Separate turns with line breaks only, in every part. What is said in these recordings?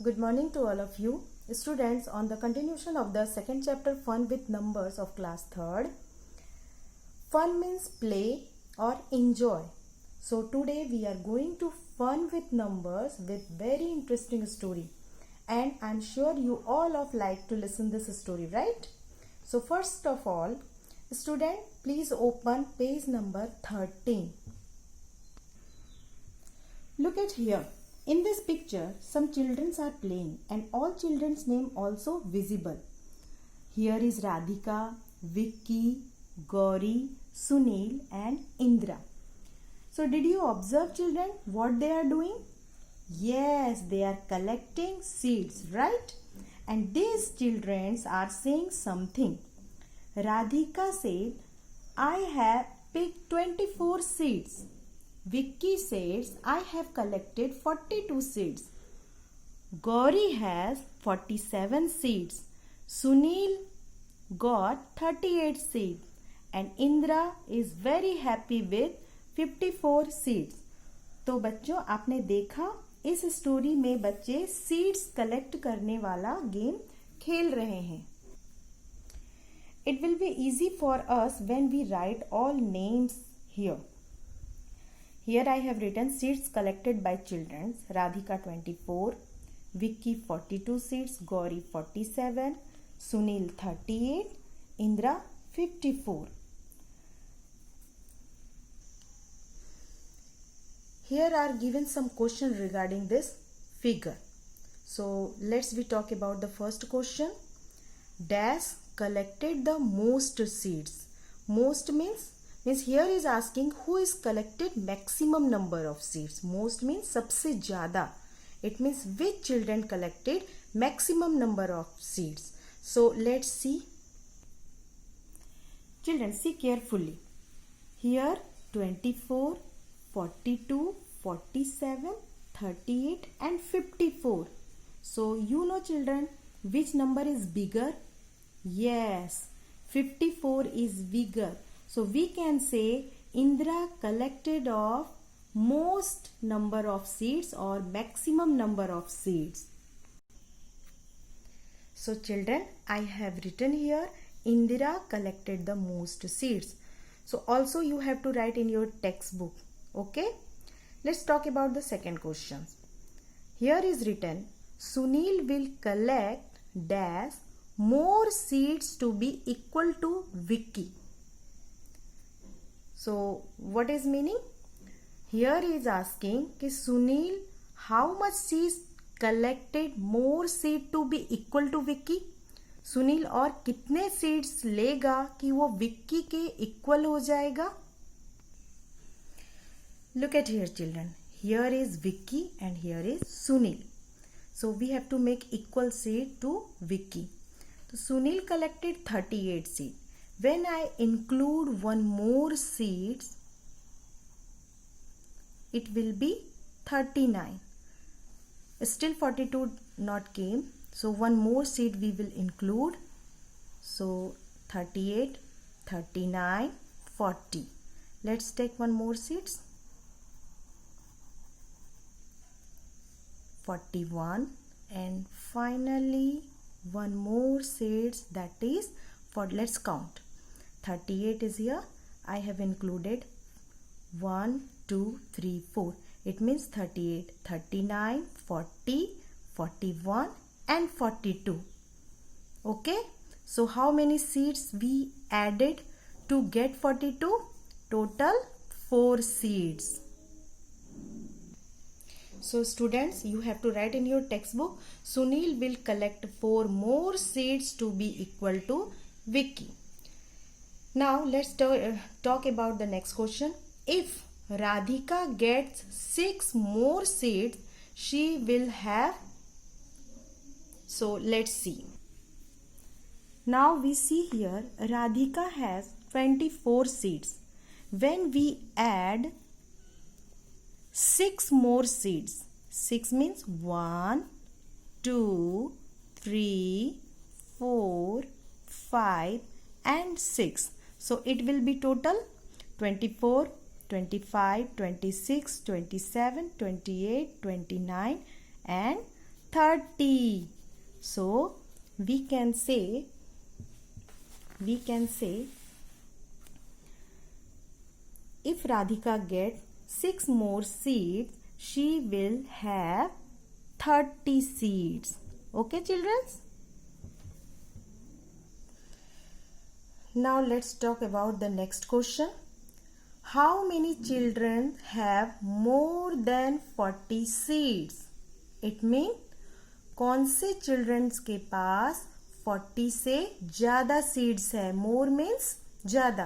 Good morning to all of you. Students, on the continuation of the second chapter Fun with Numbers of class 3rd. Fun means play or enjoy. So today we are going to fun with numbers with very interesting story. And I'm sure you all of like to listen this story, right? So first of all, student, please open page number 13. Look at here. In this picture, some children are playing and all children's name also visible. Here is Radhika, Vicky, Gauri, Sunil and Indra. So did you observe children what they are doing? Yes, they are collecting seeds, right? And these children are saying something. Radhika said, I have picked 24 seeds. Vicky says, I have collected 42 seeds. Gauri has 47 seeds. Sunil got 38 seeds. And Indra is very happy with 54 seeds. तो बच्चों आपने देखा इस story में बच्चे seeds collect करने वाला game खेल रहे हैं. It will be easy for us when we write all names here. Here I have written seeds collected by children. Radhika 24, Vicky 42 seeds, Gauri 47, Sunil 38, Indra 54. Here are given some questions regarding this figure. So let's we talk about the first question. Dash collected the most seeds. Most means here is asking who is collected maximum number of seeds. Most means सबसे ज़्यादा. It means which children collected maximum number of seeds. So let's see. Children, see carefully. Here 24, 42, 47, 38 and 54. So you know children which number is bigger? Yes, 54 is bigger. So we can say Indra collected of most number of seeds or maximum number of seeds. So children, I have written here Indra collected the most seeds. So also you have to write in your textbook. Okay. Let's talk about the second question. Here is written Sunil will collect dash more seeds to be equal to Vicky. So what is meaning? Here is asking कि Sunil how much seeds collected more seed to be equal to Vicky? Sunil और कितने seeds लेगा कि वो विक्की के equal हो जाएगा? Look at here children. Here is Vicky and here is Sunil. So we have to make equal seed to Vicky. So Sunil collected 38 seeds. When I include one more seeds, it will be 39. Still 42 not came. So one more seed we will include. So 38, 39, 40. Let's take one more seeds. 41 and finally one more seeds, that is for let's count. 38 is here. I have included 1, 2, 3, 4. It means 38, 39, 40, 41 and 42. Okay. So how many seeds we added to get 42? Total 4 seeds. So students, you have to write in your textbook, Sunil will collect 4 more seeds to be equal to Vicky. Now let's talk about the next question. If Radhika gets 6 more seeds, she will have. So let's see. Now we see here Radhika has 24 seeds. When we add 6 more seeds, 6 means 1, 2, 3, 4, 5 and 6. So it will be total 24, 25, 26, 27, 28, 29 and 30. So we can say if Radhika gets 6 more seeds, she will have 30 seeds. Okay, children? Now let's talk about the next question. How many children have more than 40 seeds? It means कौन से children के पास 40 से ज़्यादा seeds है. मोर means ज़्यादा.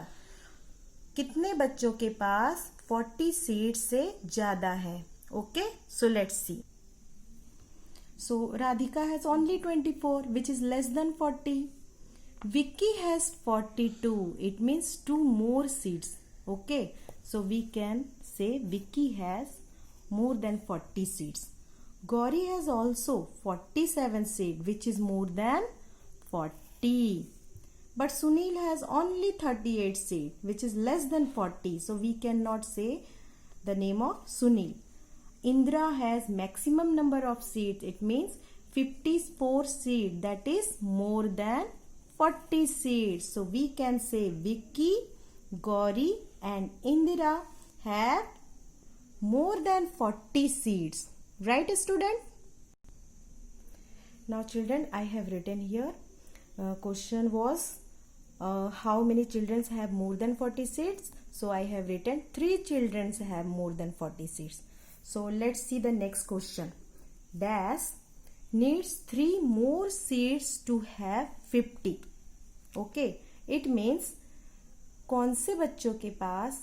कितने बच्चों के पास 40 सीड्स से ज़्यादा है. Okay, so let's see. So Radhika has only 24, which is less than 40. Vicky has 42. It means 2 more seeds. Okay, so we can say Vicky has more than 40 seeds. Gauri has also 47 seeds, which is more than 40. But Sunil has only 38 seeds, which is less than 40. So we cannot say the name of Sunil. Indra has maximum number of seeds. It means 54 seeds. That is more than 40 seeds. So we can say Vicky, Gauri and Indra have more than 40 seeds. Right, student? Now children, I have written here. Question was how many children have more than 40 seeds? So I have written 3 children have more than 40 seeds. So let's see the next question. Dash needs 3 more seeds to have 50. Okay, it means कौन से बच्चों के पास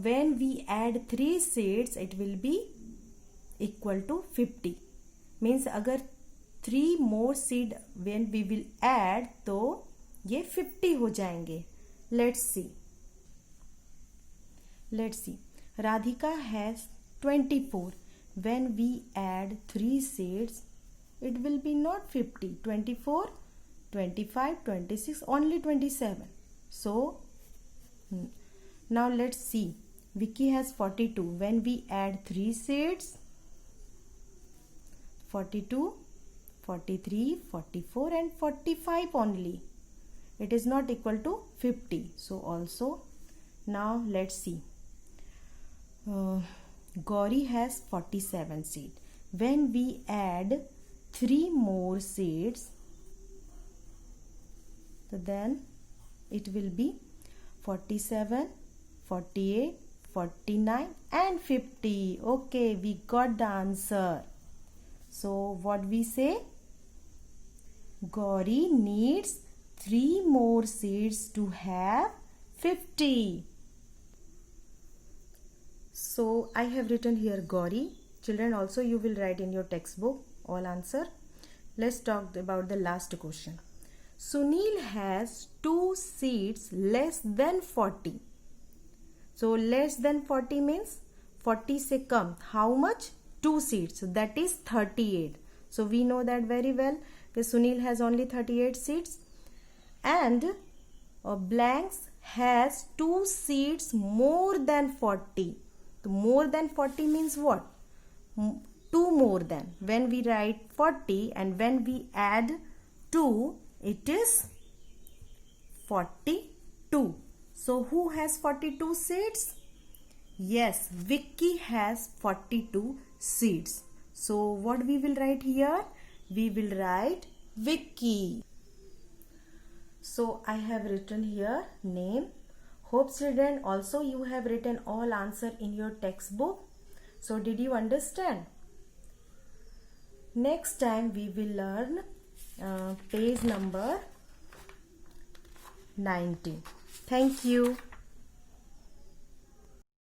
when we add 3 seeds it will be equal to 50. Means अगर 3 more seed when we will add तो ये 50 हो जाएंगे. Let's see. Radhika has 24. When we add 3 seeds, it will be not 50. 24, 25, 26, only 27. So, now let's see. Vicky has 42. When we add 3 seeds, 42, 43, 44 and 45 only. It is not equal to 50. So, also, now let's see. Gauri has 47 seeds. When we add 3 more seeds, so then it will be 47, 48, 49 and 50. Okay, we got the answer. So what we say? Gauri needs 3 more seeds to have 50. So I have written here Gauri. Children, also you will write in your textbook all answer. Let's talk about the last question. Sunil has 2 seeds less than 40. So less than 40 means 40 se kam. How much? 2 seeds. So that is 38. So we know that very well. Because Sunil has only 38 seeds. And blanks has 2 seeds more than 40. So more than 40 means what? 2 more than. When we write 40 and when we add 2, it is 42. So who has 42 seeds? Yes, Vicky has 42 seeds. So what we will write here? We will write Vicky. So I have written here name. Hope children also you have written all answer in your textbook. So did you understand? Next time we will learn page number 19. Thank you.